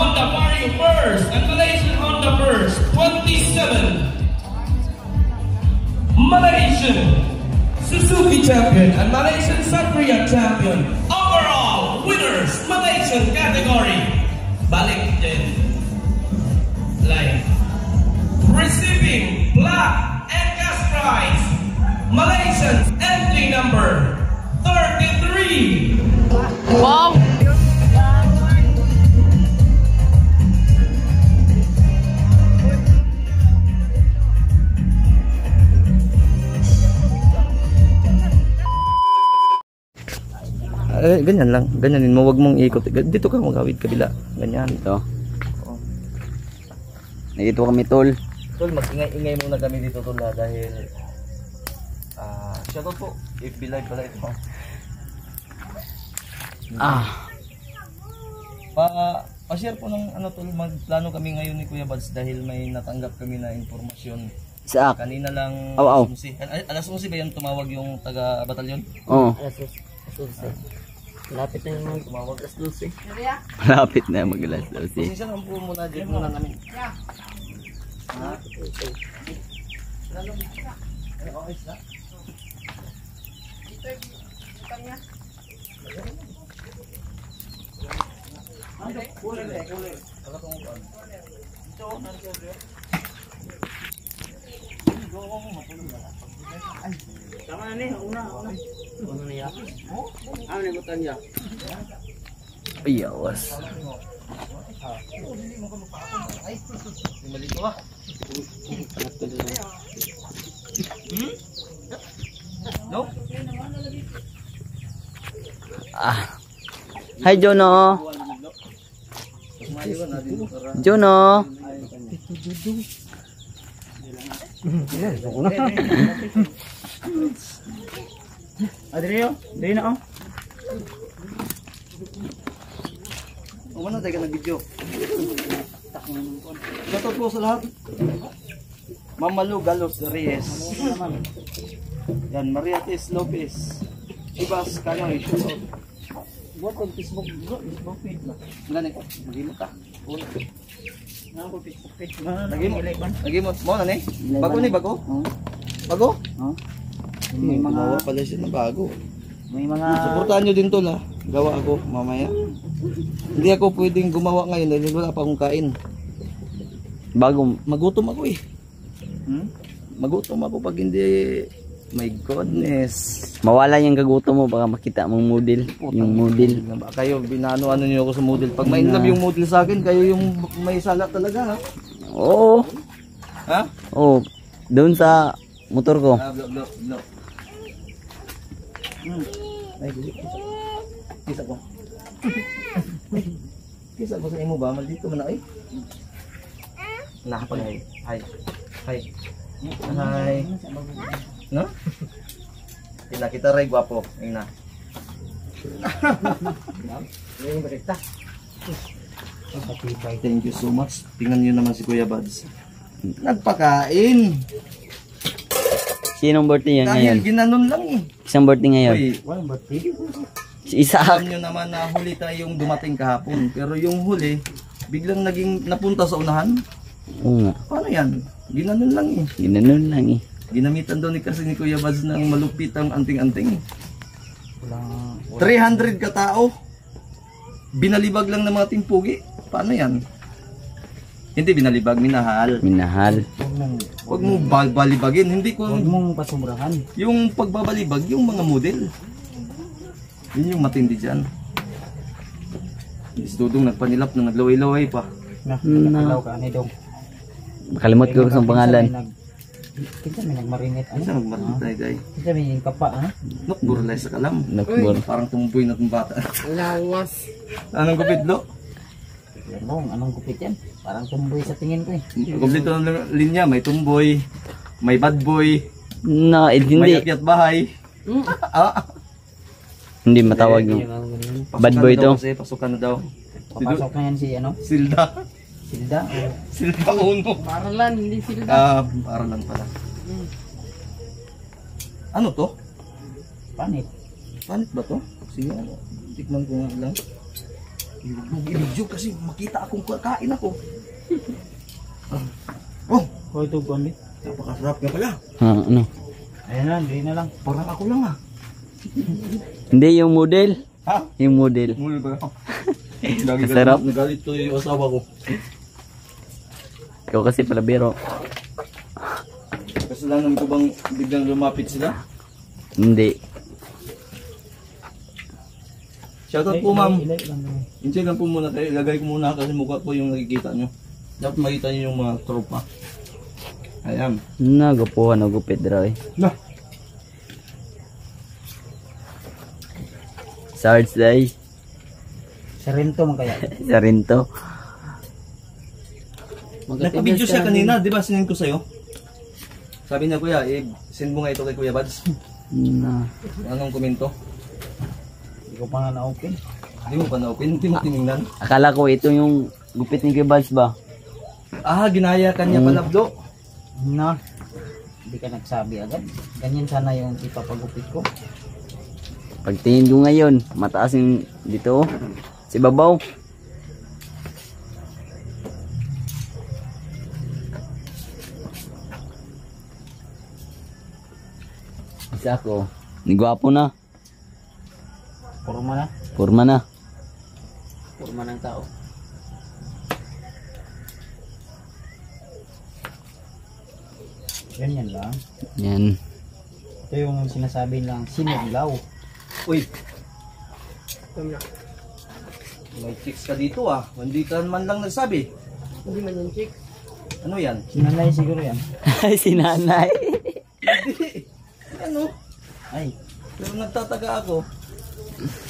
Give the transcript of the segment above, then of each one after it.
Honda Vario first, and Malaysian Honda first, 27. Malaysian Suzuki champion and Malaysian Satria champion. Overall winners, Malaysian category. Balik din. Live. Receiving plaque and cash prize, Malaysian entry number 33. Wow! Ganyan lang, ganyanin mo, wag mong ikot. Dito ka magawid kabila. Ganyan. Ito. Nandito kami, tol. Tol, mag-ingay muna kami dito, tol, dahil shoutout po, FB Live pala ito. Pa-share po ng ano, tol, magplano kami ngayon ni Kuya Bads dahil may natanggap kami na informasyon. Sa Kanina lang Aw. alas 11 ba yan tumawag yung taga-batalyon? Oo. Lapit na yung tumawag alas 12. Malapit na mag-alas 12. Pasensya lang po muna, dito muna namin. Tama na nih, una. Ano niya? Ano nagutan niya? Ay, awas. No? Hi, Jono. Jono. Adrio, dali na oh. Umano tayo ka nag-video. Shoutout po sa lahat. Mamalu Galos Reyes. Yan, Maria Tess Lopez. Ibas Kanoy. Shoutout. Buat ko Facebook page ba? Ngani ko, nagimot ka. Ano ko Facebook page? Nagimot mo na ni? Bago ni bago? Bago? May mga Gumawa pala siya na bago. may mga Suportahan nyo din to la. Gawa ako mamaya. Hindi ako pwedeng gumawa ngayon dahil wala pa akong kain. Magutom ako eh. Magutom ako pag hindi. My goodness. Mawala yung kagutom mo, baka makita mong model. Yung model. Kayo, binano-ano nyo ako sa model. Pag may love yung model sa akin, kayo yung may sala talaga ha? Oo. Ha? Oo. Doon sa motor ko. Blok. Ay, kisa ko. Kisa ko sa imo ba? Maldito man na ay. Nakapag. Hi. No? Tina kita ray guwapo, ina. Yung bakita. Thank you so much. Tingnan niyo naman si Kuya Bads. Nagpakain. Sinong birthday yan ngayon? Dahil ginanon lang eh. Isang birthday ngayon. Uy, walang birthday. Si Isaac. alam nyo naman na huli tayong dumating kahapon. Pero yung huli, biglang naging napunta sa unahan. Oo nga. Paano yan? Ginanon lang eh. Ginanon lang eh. Ginamitan daw ni kasi ni Kuya Bads ng malupitang anting-anting. 300 katao. Binalibag lang ng mga timpugi. Paano yan? Hindi binalibag, minahal. Minahal. Huwag mong balibagin. Hindi ko Huwag mong pasumbrahan. yung pagbabalibag, yung mga model. Yun yung matindi dyan. Dudong nagpanilap na naglaway-laway pa. Nakakalaw ka, Nidong. Makalimot ko sa pangalan. Kita may nagmarinate. Ano sa magmarit tayo guys? Kita may yung kapa, ha? Nok, burlay sa kalam. Nakbor. Parang tumboy na itong bata. Lawas. Anong kupidlo? Lemong, anong gupit yan? Parang tumboy sa tingin ko eh. Kumplito ng linya, may tumboy, may bad boy, No, may hindi. apiat bahay. Hindi matawag yung bad Pasukan boy na daw to. kasi, pasukan na daw. Papasok na yan si ano? Silda. Silda. Silda uno. Paralan, hindi silda. Paralan pala. Ano to? Panit. Panit ba to? Sige, tikman ko nga lang. Video kasi makita akong kakain ako. Oh, Oh, ito kundi. napakasarap nga pala. Ano? Ayan na, hindi na lang. Parang ako lang ah. Hindi yung model. Ha? Yung model. Muli ba? Masarap. Nagalit to yung asawa ko. Ikaw kasi pala biro. Kasalanan ko bang biglang lumapit sila? Hindi. Shoutout po ma'am. Ilay lang naman. Incheck lang po muna kayo. Ilagay ko muna kasi mukha po yung nakikita nyo. Dapat makita nyo yung mga tropa. Ayan. Nagapuhan o gupit dra eh. Nah. Sarge day. Sarento man kaya. Sa rin to. Nagpa-video siya kanina, di ba? Sinend ko sa'yo. Sabi niya, kuya, send mo nga ito kay Kuya Bads. Na. Anong komento? Hindi ko pa nga na-open. Hindi mo pa na-open, hindi mo tinignan. Akala ko ito yung gupit ni Kibals ba? Ah, ginaya kanya pala, Blo. Na. Hindi ka nagsabi agad. Ganyan sana yung ipapagupit ko. Pagtingin ko ngayon, mataas yung dito. Si Babaw. Isa ko. Nigwapo na. Forma na. Forma na. Forma ng tao. Ganyan lang. Yan. Ito yung sinasabi lang, sinaglaw. Uy. May chicks ka dito ah. Hindi ka man lang nagsabi. Hindi man yung chick. Ano yan? Sinanay siguro yan. Si nanay. Hindi. Ano? Ay. Pero nagtataga ako.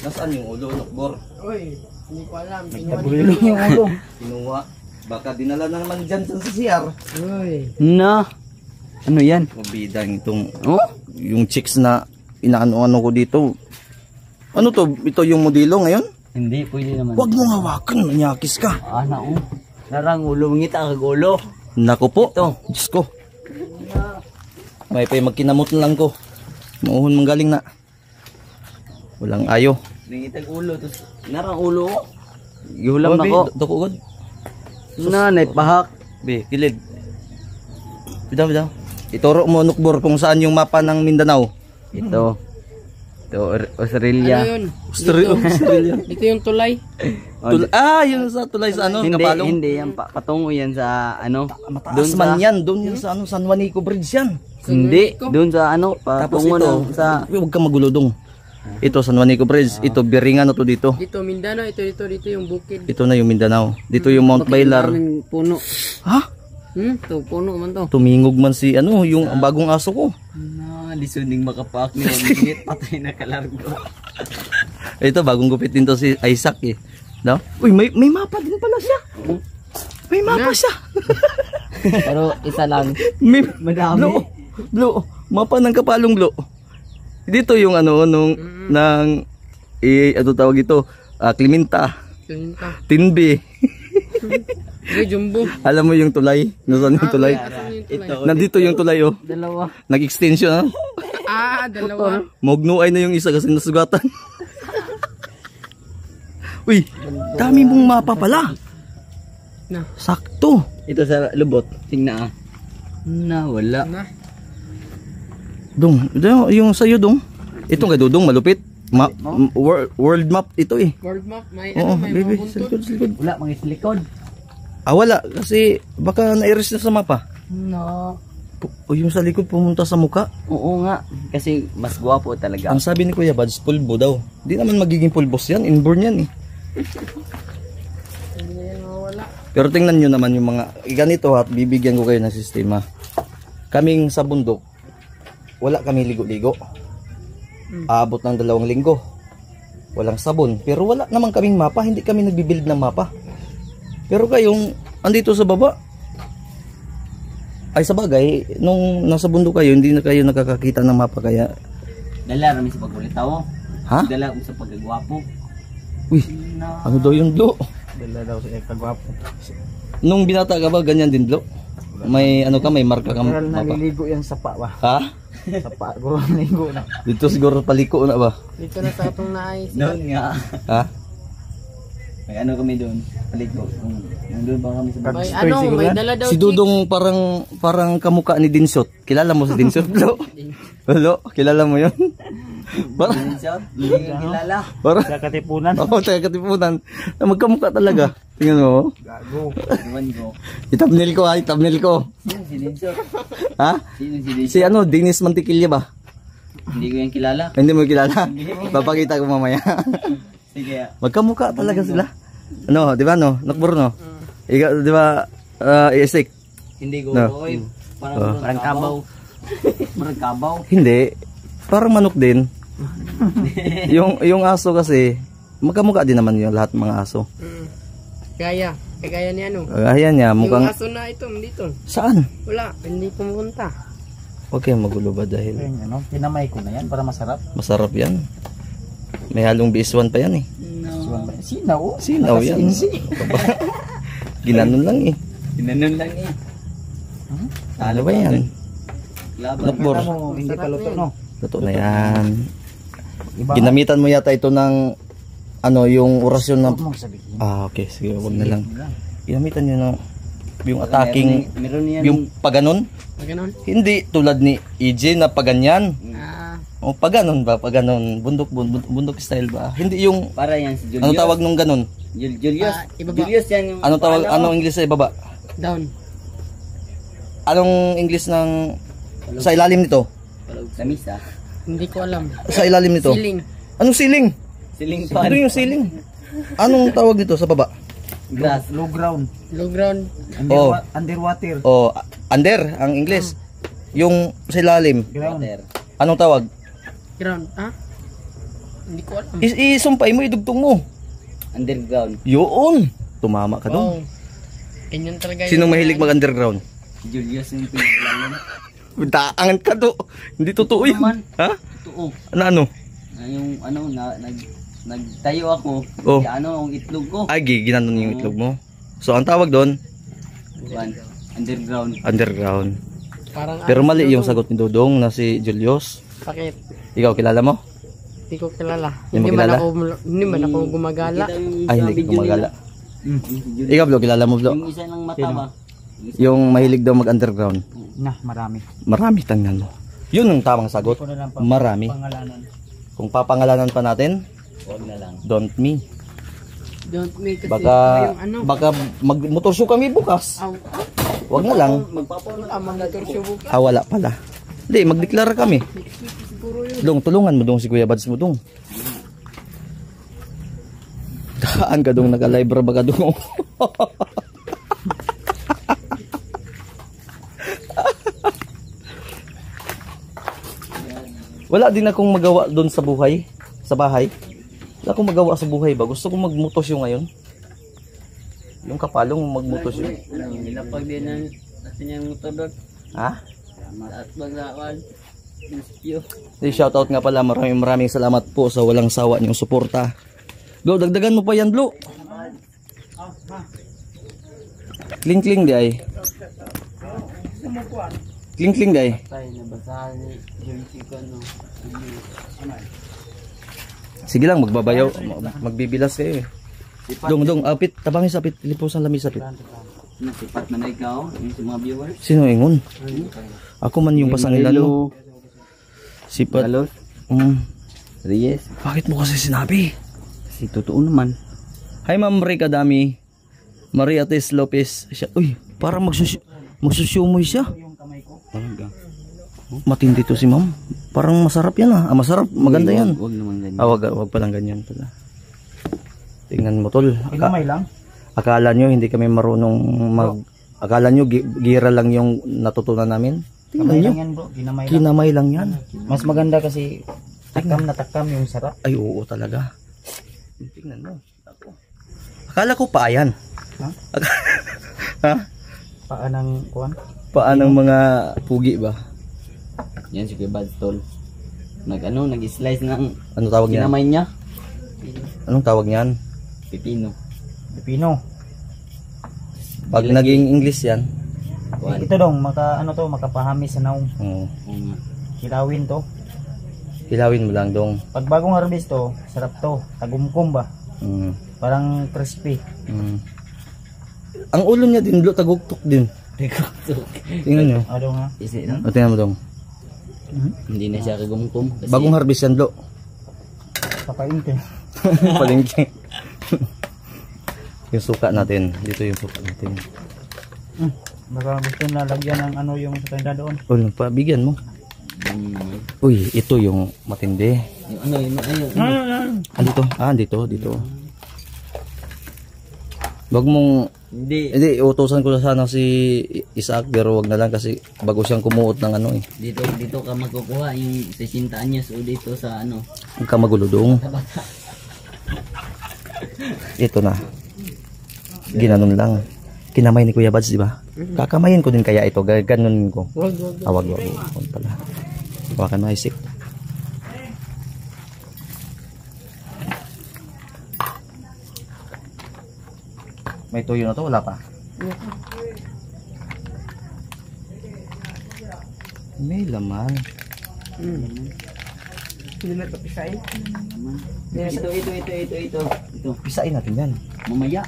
Nasaan yung ulo, Nokbor? Uy, hindi ko alam. Nagkabulilo yung ulo. Kinuha. Baka dinala na naman dyan sa CR. Uy. Na. Ano yan? Mabida itong Oh? yung chicks na inaano-ano ko dito. Ano to? Ito yung modelo ngayon? Hindi, pwede naman. Huwag mo hawakan, manyakis ka. Ana oh. Narang ulo, ngita kag ulo. Naku po. Ito. Diyos ko. May pa'y magkinamot lang ko. Mauhon mong galing na. Walang ayo. Ngita kag ulo. Tapos, narang ulo. Gihulam na ko. Doko god. Nanay, pahak. Be, kilid. Bida. Ituro mo, Nukbor, kung saan yung mapa ng Mindanao. Ito. Ito, Australia. Ano yun? Australia. Dito yung tulay. Yung sa tulay sa ano, Hindi, Kapalong. hindi. Yan, patungo yan sa ano. Mataas man yan. Doon yan sa ano, San Juanico Bridge yan. Hindi, doon sa ano. Tapos Patungo ito, na sa... huwag kang magulodong. Ito, San Juanico Bridge. Ito, Biringan na to dito. Dito Mindanao, ito yung bukid. Ito na yung Mindanao. Dito yung Mount Bailar. Daming puno. Ha? Ito, puno man to. Tumingog man si ano, yung bagong aso ko. Na, lisuning makapak ni Mamingit. Patay na kalargo. Ito, bagong gupit din to si Isaac eh. No? Uy, may mapa din pala siya. May mapa siya. Pero isa lang. May Madami. Blo, mapa ng Kapalong, Blo. Dito yung ano, ng, ano tawag ito, Clementa, Kinta. Tinbi. Uy, jumbo. Alam mo yung tulay? Nasaan yung tulay? Ito. Nandito yung tulay oh. Dalawa. Nag-extension Dalawa. Mognuay na yung isa kasi nasugatan. Uy, dami mong mapa pala. Na. Sakto. Ito sa lubot. Tingnan ah. Na, wala. Na. Dong, yung sa'yo dong. Ito nga dudong, malupit. World map ito eh. World map. May Oo, may baby, mga sa buntod. likod. Wala, mga likod. Wala. Kasi baka na-erase na sa mapa. No. O yung sa likod pumunta sa muka. Oo nga. Kasi mas gwapo talaga. Ang sabi ni Kuya Bads, pulbo daw. Di naman magiging pulbos yan. Inborn yan eh. Hindi na yan mawala. Pero tingnan nyo naman yung mga, ganito ha, bibigyan ko kayo ng sistema. Kaming sa bundok, wala kami ligo-ligo. Aabot ng 2 linggo. Walang sabon. Pero wala naman kaming mapa, hindi kami nagbibuild ng mapa. Pero kayong, andito sa baba, ay sa bagay, nung nasa bundok kayo, hindi na kayo nakakakita ng mapa kaya, Dala namin sa pagkulitaw. ha? Dala ko sa pagkagwapo. Uy, ano daw yung Blo? Dala daw sa kagwapo. Nung binata ka ba, ganyan din Blo? May ano ka, may marka ka Pero mapa? naliligo yan sa pa ba? Ha? Sa pa, guro naliligo na. Dito siguro paliko na ba? Dito na sa atong naay. Noon nga. Ha? May ano kami doon. Paliko. Nandun ba kami sa baba? May ano, may dala daw. Si Dudong parang kamukha ni Dinsot. Kilala mo si Dinsot, Lo? Lo, kilala mo yun? Hindi ko kilala. Parang, Sa Katipunan. oo, tayo Katipunan. Magkamukha talaga. Tingnan mo. Gago. Iwan ko. Itabnil ko ha, itabnil ko. Sino si Dinsot? Ha? Sino si Dinsot? Si ano, Dennis Mantikilya ba? Hindi ko yan kilala. Hindi mo kilala? Papakita ko mamaya. Sige. Magkamukha talaga sila. Ano, di ba no? Nakbur no? Ikaw, di ba, Isik? Hindi ko. No. Oy, parang kabaw. Parang kabaw. Hindi. Parang manok din. yung aso kasi, magkamukha din naman yung lahat ng mga aso. Kaya ni ano. Ayan niya, mukhang... Yung aso na ito, dito. Saan? Wala, hindi pumunta. Okay, magulo ba dahil Ayun, ano, pinamay ko na yan para masarap. masarap yan. May halong BS1 pa yan eh. Sinaw. Sinaw yan. Ginanon lang eh. Ginanon lang eh. Ano ba yan? Laban. Nakbor. Kita mo, hindi pa luto, no? Totoo na yan. Iba. Ginamitan mo yata ito ng ano, yung orasyon ng... Huwag mong sabihin. Okay, sige, wag na lang. Ginamitan nyo ng yung attacking, Meron yan. yung paganon. Ganon. Hindi tulad ni EJ na paganyan. Ah, O paganon ba? Paganon. Bundok style ba? Hindi yung... Para yan si Julius. Ano tawag nung ganon? Julius. ibaba. Julius yan yung... Ano tawag? pala, Anong English sa ibaba? Down. Anong English ng... Sa ilalim nito? Sa misa. Hindi ko alam. Sa ilalim nito? Ceiling. Anong ceiling? Siling Ano pan. yung ceiling? Anong tawag nito sa baba? Grass. Low ground. Low ground. Underwater. O, under ang English. Yung sa ilalim, Ground. Water. anong tawag? Ground. Ha? Hindi ko alam. Isumpay mo, idugtong mo. Underground. Yun! Tumama ka doon. Wow. Ganyan talaga. Sinong mahilig mag-underground? Julius yung pinaglalan. Daangan ka do. Hindi totoo yun. Naman. Ha? Totoo. Ano? Yung ano, nagtayo ako. Oh. Ano, ang itlog ko. Ay, ginanon yung itlog mo. So, ang tawag doon, Underground. underground. Parang Pero mali yung sagot ni Dudong na si Julius. Bakit? Ikaw, kilala mo? Hindi ko kilala. Hindi mo kilala? Hindi man ako gumagala. Kita yung Ay, sa hindi ka video gumagala. nila. Si Julius. Ikaw, Blo, kilala mo, Blo? Yung isa ng mata ba? Yung mahilig daw mag-underground. Na, marami. Marami tangnan mo. Yun ang tamang sagot. Ko na lang Marami. pangalanan. Kung papangalanan pa natin, Huwag na lang. don't me. Don't make kasi Baka, yung ano. baka mag-motorshow kami bukas. Aw, Wag na lang. amang natursyo buka. Ah, wala pala. Hindi, magdeklara kami. Siguro yun. Dong, tulungan mo dong si Kuya Bads mo dong. Daan ka dong nag-live ba ka dong? Wala din akong magawa doon sa buhay, sa bahay. Wala akong magawa sa buhay ba? Gusto kong magmotosyo ngayon. Yung kapalong magmotosyo. Ano, nilapag din natin yung motor doon. Ha? At maglawan. Rescue. Shoutout nga pala, maraming salamat po sa walang sawa niyong suporta. Blo, dagdagan mo pa yan, Blo. Kling-kling di ay. Kling-kling di ay. Tayo nabasahan ni Joyce ko no. Sige lang, magbabayaw. Magbibilas kayo eh. Dong, apit. Tabangin sa apit. Lipusan lami sa apit. Nasipat man na ikaw, yung sa mga viewers. Sino ingon? Ako man yung pasangilan mo. Sipat. Hello? Reyes. Bakit mo kasi sinabi? Kasi totoo naman. Hi Ma'am Rica Dami. Maria Tess Lopez. Siya, uy, parang magsusyumoy siya. Talaga. Matindi to si Ma'am. Parang masarap yan ah. Masarap, maganda yan. Huwag naman ganyan. Wag palang ganyan pala. Tingnan mo tol. Kinamay lang. Akala nyo hindi kami marunong akala nyo gira lang yung natutunan namin. Tingnan Kamay nyo. lang yan bro. Kinamay lang. Kinamay lang yan. Mas maganda kasi takam na takam yung sarap. Ay oo talaga. Tingnan mo. Ako. Akala ko pa yan. Ha? Ha? Paanang kuwan? Paanong mga pugi ba? Yan si Kuya Badstol. Nag-slice ng Ano tawag niyan? kinamay niya. Anong tawag niyan? Pipino. Pipino. Pag naging English yan. Kuwan. Ito dong, makapahami sa naong. Oo. Kilawin to. Hilawin mo lang dong. Pag bagong harvest to, sarap to. Tagumkum ba? Parang crispy. Ang ulo niya din, blo, taguktok din. Tingnan nyo. Ano nga? Isi na. O, tingnan mo dong. Hindi na siya kagumkum. Kasi Bagong harvest yan, blo. Papainte. Palengke. Yung suka natin. Dito yung suka natin. Baka gusto na lagyan ng ano yung sa tinda doon. O, pabigyan mo. Uy, ito yung matindi. yung ano, yung ayun. Dito. Dito. Wag mong hindi, utusan ko na sana si Isaac pero wag na lang kasi bago siyang kumuot ng ano eh. Dito ka magkukuha yung 60 anyos o dito sa ano. Huwag ka maguludong. Ito na. Ginanon lang. Kinamay ni Kuya Bads, di ba? Kakamayin ko din kaya ito. Ganonin ko. Wag. Wag pala. Hawakan mo, Isaac. May tuyo na to, wala pa? May laman. Hindi na ito pisain. Ito. Pisain natin yan. Mamaya.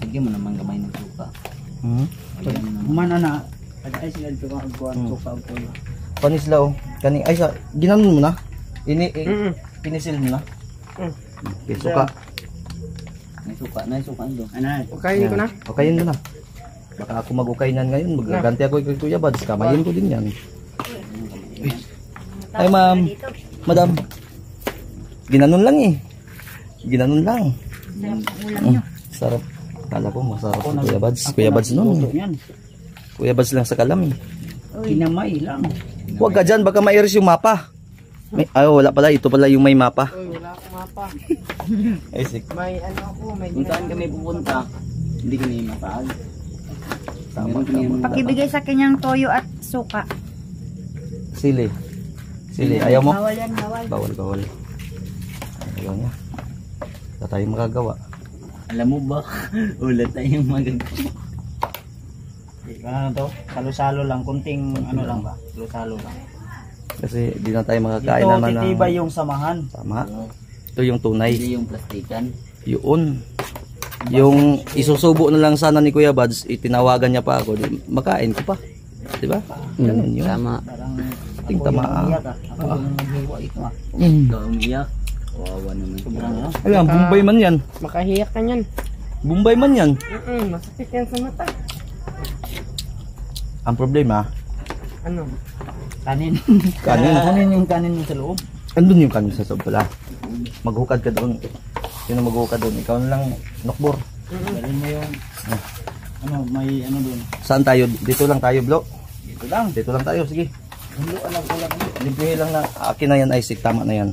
Lagyan mo naman gamay ng suka. Humana na. Ay sila dito ka agkuhan. Suka ko. Panislaw. Kaning ay sa ginanon mo na. Pinisil mo na. Okay, suka. May suka ito. Ano? Okay ko na. Okayin mo na. Baka ako mag-ukainan ngayon. Magaganti ako kay Kuya Bads. Kamayin ko din yan. Ay ma'am. Madam. Ginanon lang eh. Ginanon lang. Sarap. Kala ko masarap si Kuya Bads. Kuya Bads nun. Kuya Bads lang sa kalam eh. Kinamay lang. Huwag ka dyan. Baka ma-iris yung mapa. Wala pala. Ito pala yung may mapa. Uy, wala akong mapa. Ay, sik. May ano ako, may Kung saan kami pupunta, hindi kami matag. Tama. Pakibigay sa kanyang toyo at suka. Sili. Ayaw mo? Bawal yan, bawal. Bawal. Ayaw niya. Wala tayong makagawa. Alam mo ba? Wala tayong magagawa. Ano to? Salo-salo lang. Kunting ano lang ba? Salo-salo lang. Kasi di na tayo makakain Dito naman ng... titibay yung samahan. Tama. Ito yung tunay. Hindi yung plastikan. Yun. Yung isusubo na lang sana ni Kuya Bads, itinawagan niya pa ako. Makain ko pa. Diba? Ganun yun. Tama. Parang Ting tama. ako yung naghiwa ito ah. Ikaw umiyak. Kawawa naman. Sobrang ano? Alam, Bombay man yan. Makahiyak ka niyan. Bombay man yan. Masakit yan sa mata. Ang problema, Ano? Kanin. kanin. Kanin yung kanin mo sa loob. Andun yung kanin sa sob pala. Maghukad ka doon. Sino maghukad doon? Ikaw na lang, nokbor. Dalhin mo yung ano, may ano doon. Saan tayo? Dito lang tayo, Blo. Dito lang. Dito lang tayo, sige. Hulo, alam ko lang. Limpihin lang na. Akin na yan, Isaac. Tama na yan.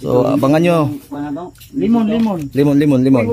So, abangan nyo. Ano to? Limon. Limon.